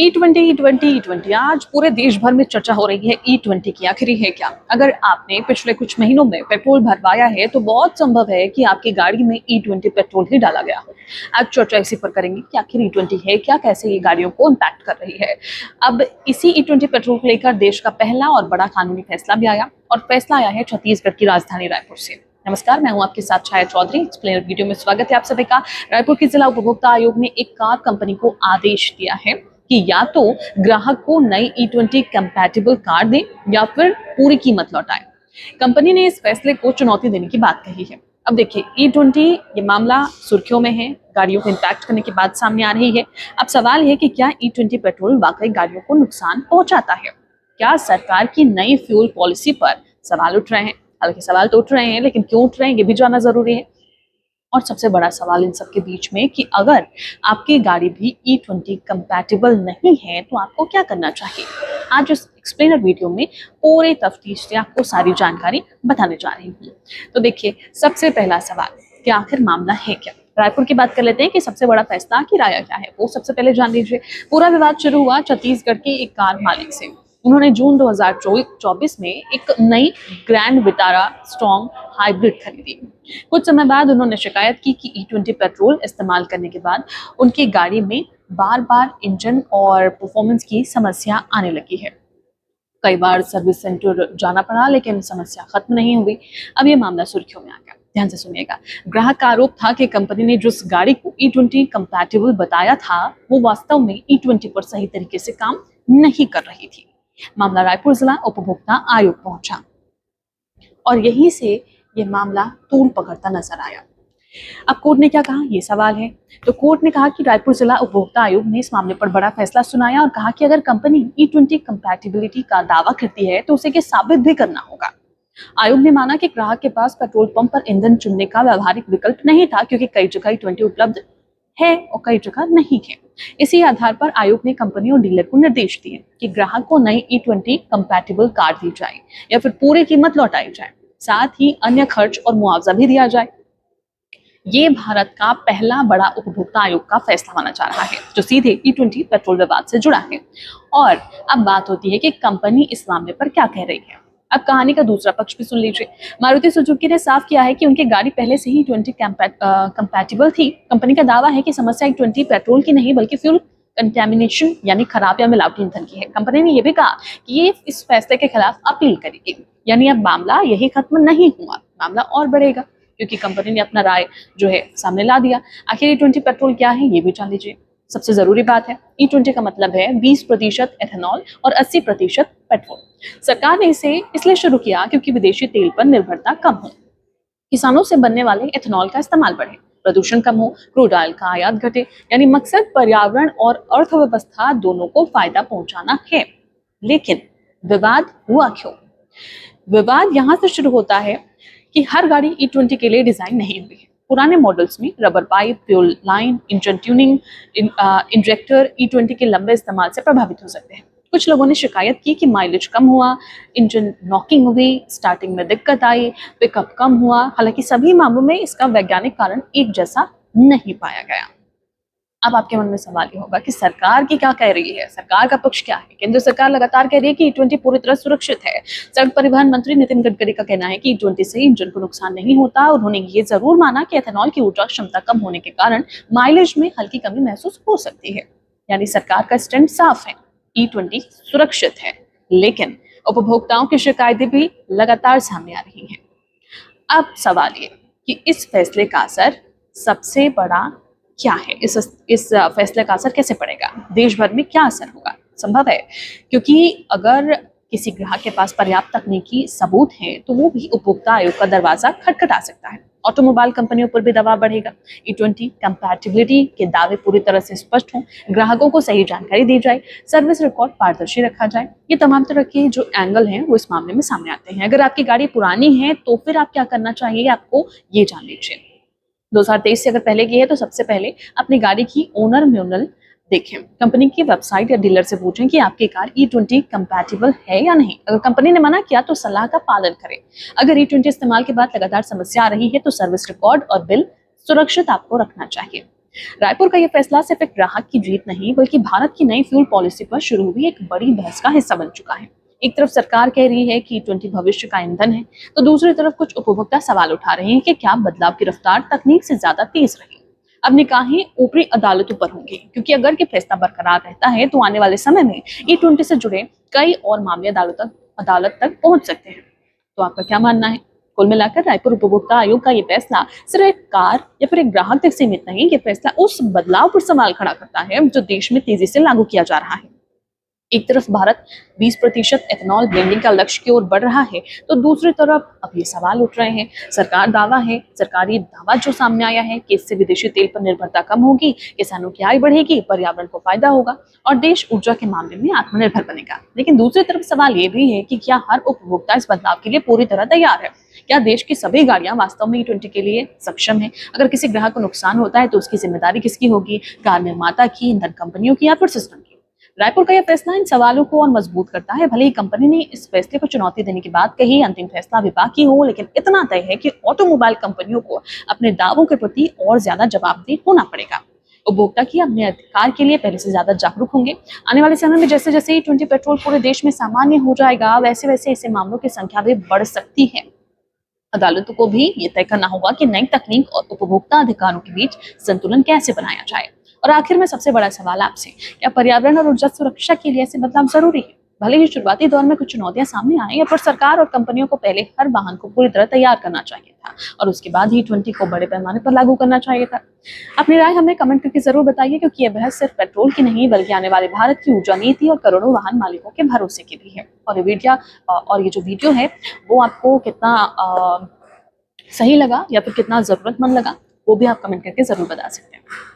E20 आज पूरे देश भर में चर्चा हो रही है E20 की। आखिर है क्या? अगर आपने पिछले कुछ महीनों में पेट्रोल भरवाया है तो बहुत संभव है कि आपकी गाड़ी में E20 पेट्रोल ही डाला गया हो। आज चर्चा इसी पर करेंगे कि आखिर E20 है क्या, कैसे ये गाड़ियों को इम्पैक्ट कर रही है। अब इसी E20 पेट्रोल को लेकर देश का पहला और बड़ा कानूनी फैसला भी आया, और फैसला आया है छत्तीसगढ़ की राजधानी रायपुर से। नमस्कार, मैं हूं आपके साथ छाया चौधरी। एक्सप्लेनर वीडियो में स्वागत है आप सभी का। रायपुर की जिला उपभोक्ता आयोग ने एक कार कंपनी को आदेश दिया है कि या तो ग्राहक को नई E20 कंपैटिबल कार दें या फिर पूरी कीमत लौटाएं। कंपनी ने इस फैसले को चुनौती देने की बात कही है। अब देखिए, E20 ये मामला सुर्खियों में है, गाड़ियों को इम्पैक्ट करने की बात सामने आ रही है। अब सवाल है कि क्या E20 पेट्रोल वाकई गाड़ियों को नुकसान पहुंचाता है? क्या सरकार की नई फ्यूल पॉलिसी पर सवाल उठ रहे हैं? हालांकि सवाल तो उठ रहे हैं, लेकिन क्यों उठ रहे हैं ये भी जानना जरूरी है। और सबसे बड़ा सवाल इन सब के बीच में कि अगर आपकी गाड़ी भी E20 कंपैटिबल नहीं है तो आपको क्या करना चाहिए। आज इस एक्सप्लेनर वीडियो में पूरे तफ्तीश से आपको सारी जानकारी बताने जा रही हूँ। तो देखिए, सबसे पहला सवाल कि आखिर मामला है क्या। रायपुर की बात कर लेते हैं कि सबसे बड़ा फैसला की राय क्या है, वो सबसे पहले जान लीजिए। पूरा विवाद शुरू हुआ छत्तीसगढ़ के एक कार मालिक से। उन्होंने जून 2024 में एक नई ग्रैंड विटारा स्ट्रॉन्ग हाइब्रिड खरीदी। कुछ समय बाद उन्होंने शिकायत की कि E20 पेट्रोल इस्तेमाल करने के बाद उनकी गाड़ी में बार बार इंजन और परफॉर्मेंस की समस्या आने लगी है। कई बार सर्विस सेंटर जाना पड़ा, लेकिन समस्या खत्म नहीं हुई। अब ये मामला सुर्खियों में आ गया। ध्यान से सुनिएगा। ग्राहक का आरोप था कि कंपनी ने जिस गाड़ी को E20 कंपैटिबल बताया था वो वास्तव में E20 पर सही तरीके से काम नहीं कर रही थी। मामला रायपुर जिला उपभोक्ता आयोग पहुंचा और यहीं से ये मामला तूल पकड़ता नजर आया। अब कोर्ट ने क्या कहा, ये सवाल है। तो कोर्ट ने कहा कि रायपुर जिला उपभोक्ता आयोग ने इस मामले पर बड़ा फैसला सुनाया और कहा कि अगर कंपनी E20 कंपैटिबिलिटी का दावा करती है तो उसे ये साबित भी करना होगा। आयोग ने माना कि ग्राहक के पास पेट्रोल पंप पर ईंधन चुनने का व्यावहारिक विकल्प नहीं था, क्योंकि कई जगह E20 उपलब्ध है और कई जगह नहीं है। इसी आधार पर आयोग ने कंपनी और डीलर को निर्देश दिए कि ग्राहक को नई E20 कंपैटिबल कार दी जाए या फिर पूरी कीमत लौटाई जाए, साथ ही अन्य खर्च और मुआवजा भी दिया जाए। ये भारत का पहला बड़ा उपभोक्ता आयोग का फैसला माना जा रहा है जो सीधे E20 पेट्रोल विवाद से जुड़ा है। और अब बात होती है कि कंपनी इस मामले पर क्या कह रही है। अब कहानी का दूसरा पक्ष भी सुन लीजिए। मारुति सुजुकी ने साफ किया है कि उनकी गाड़ी पहले से ही E20 कंपैटिबल थी। कंपनी का दावा है कि समस्या E20 पेट्रोल की नहीं बल्कि फ्यूल कंटेमिनेशन यानी खराब या मिलावटी ईंधन की है। कंपनी ने यह भी कहा कि ये इस फैसले के खिलाफ अपील करेगी। यानी अब मामला यही खत्म नहीं हुआ, मामला और बढ़ेगा, क्योंकि कंपनी ने अपना राय जो है सामने ला दिया। आखिर E20 पेट्रोल क्या है ये भी जान लीजिए। सबसे जरूरी बात है, E20 का मतलब है 20% एथेनॉल और 80% पेट्रोल। सरकार ने इसे इसलिए शुरू किया क्योंकि विदेशी तेल पर निर्भरता कम हो, किसानों से बनने वाले एथेनॉल का इस्तेमाल बढ़े, प्रदूषण कम हो, क्रूड ऑयल का आयात घटे। यानी मकसद पर्यावरण और अर्थव्यवस्था दोनों को फायदा पहुंचाना है। लेकिन विवाद हुआ क्यों? विवाद यहाँ से शुरू होता है कि हर गाड़ी E20 के लिए डिजाइन नहीं हुई है। पुराने मॉडल्स में rubber pipe, fuel line, engine tuning, injector E20 के लंबे इस्तेमाल से प्रभावित हो सकते हैं। कुछ लोगों ने शिकायत की कि माइलेज कम हुआ, इंजन नॉकिंग हुई, स्टार्टिंग में दिक्कत आई, पिकअप कम हुआ। हालांकि सभी मामलों में इसका वैज्ञानिक कारण एक जैसा नहीं पाया गया। अब आपके मन में सवाल ये होगा कि सरकार की क्या कह रही है, सरकार का पक्ष क्या है। केंद्र सरकार लगातार कह रही है कि E20 पूरी तरह सुरक्षित है। सड़क परिवहन मंत्री नितिन गडकरी का कहना है कि E20 से इंजन को नुकसान नहीं होता। उन्होंने ये जरूर माना कि एथेनॉल की ऊर्जा क्षमता कम होने के कारण माइलेज में हल्की कमी महसूस हो सकती है। यानी सरकार का स्टैंड साफ है, E20 सुरक्षित है। लेकिन उपभोक्ताओं की शिकायतें भी लगातार सामने आ रही हैं। अब सवाल ये कि इस फैसले का असर सबसे बड़ा क्या है, इस फैसले का असर कैसे पड़ेगा, देश भर में क्या असर होगा। संभव है, क्योंकि अगर किसी ग्राहक के पास पर्याप्त तकनीकी सबूत है तो वो भी उपभोक्ता आयोग का दरवाजा खटखटा सकता है। ऑटोमोबाइल कंपनियों पर भी दबाव बढ़ेगा। E20 कंपैटिबिलिटी के दावे पूरी तरह से स्पष्ट हों, ग्राहकों को सही जानकारी दी जाए, सर्विस रिकॉर्ड पारदर्शी रखा जाए। ये तमाम तरह के जो एंगल हैं वो इस मामले में सामने आते हैं। अगर आपकी गाड़ी पुरानी है तो फिर आप क्या करना चाहिए, आपको ये जान लीजिए। 2023 से अगर पहले की है तो सबसे पहले अपनी गाड़ी की ओनर मैनुअल देखें। कंपनी की वेबसाइट या डीलर से पूछें कि आपकी कार E20 कंपैटिबल है या नहीं। अगर कंपनी ने मना किया तो सलाह का पालन करें। अगर E20 इस्तेमाल के बाद लगातार समस्या आ रही है तो सर्विस रिकॉर्ड और बिल सुरक्षित आपको रखना चाहिए। रायपुर का यह फैसला सिर्फ एक ग्राहक की जीत नहीं बल्कि भारत की नई फ्यूल पॉलिसी पर शुरू हुई एक बड़ी बहस का हिस्सा बन चुका है। एक तरफ सरकार कह रही है कि E20 भविष्य का ईंधन है, तो दूसरी तरफ कुछ उपभोक्ता सवाल उठा रहे हैं कि क्या बदलाव की रफ्तार तकनीक से ज्यादा तेज रही। अब निकाहें ऊपरी अदालतों पर होंगी, क्योंकि अगर के फैसला बरकरार रहता है तो आने वाले समय में E20 से जुड़े कई और मामले अदालत तक पहुंच सकते हैं। तो आपका क्या मानना है? कुल मिलाकर रायपुर उपभोक्ता आयोग का ये फैसला सिर्फ एक कार या फिर एक ग्राहक तक सीमित नहीं, ये फैसला उस बदलाव पर सवाल खड़ा करता है जो देश में तेजी से लागू किया जा रहा है। एक तरफ भारत 20% एथेनॉल ब्लेंडिंग का लक्ष्य की ओर बढ़ रहा है, तो दूसरी तरफ अब ये सवाल उठ रहे हैं। सरकारी दावा जो सामने आया है कि इससे विदेशी तेल पर निर्भरता कम होगी, किसानों की आय बढ़ेगी, पर्यावरण को फायदा होगा और देश ऊर्जा के मामले में आत्मनिर्भर बनेगा। लेकिन दूसरी तरफ सवाल ये भी है कि क्या हर उपभोक्ता इस बदलाव के लिए पूरी तरह तैयार है? क्या देश की सभी गाड़ियां वास्तव में E20 के लिए सक्षम है? अगर किसी ग्राहक को नुकसान होता है तो उसकी जिम्मेदारी किसकी होगी? कार निर्माता की, ईंधन कंपनियों की या फिर सिस्टम की? रायपुर का यह फैसला इन सवालों को और मजबूत करता है। भले ही कंपनी ने इस फैसले को चुनौती देने की बात कही, अंतिम फैसला अभी बाकी हो, लेकिन इतना तय है कि ऑटोमोबाइल कंपनियों को अपने दावों के प्रति और ज्यादा जवाबदेह होना पड़ेगा। उपभोक्ता की अपने अधिकार के लिए पहले से ज्यादा जागरूक होंगे। आने वाले समय में जैसे जैसे E20 पेट्रोल पूरे देश में सामान्य हो जाएगा, वैसे वैसे ऐसे मामलों की संख्या भी बढ़ सकती है। अदालतों को भी ये तय करना होगा कि नई तकनीक और उपभोक्ता अधिकारों के बीच संतुलन कैसे बनाया जाए। और आखिर में सबसे बड़ा सवाल आपसे, क्या पर्यावरण और ऊर्जा सुरक्षा के लिए ऐसे बदलाव जरूरी है? भले ही शुरुआती दौर में कुछ चुनौतियां सामने आए, या पर सरकार और कंपनियों को पहले हर वाहन को पूरी तरह तैयार करना चाहिए था और उसके बाद ही E20 को बड़े पैमाने पर लागू करना चाहिए था। अपनी राय हमें कमेंट करके जरूर बताइए, क्योंकि यह बहस सिर्फ पेट्रोल की नहीं बल्कि आने वाले भारत की ऊर्जा नीति और करोड़ों वाहन मालिकों के भरोसे की भी है। और ये जो वीडियो है वो आपको कितना सही लगा या फिर कितना जरूरतमंद लगा, वो भी आप कमेंट करके जरूर बता सकते हैं।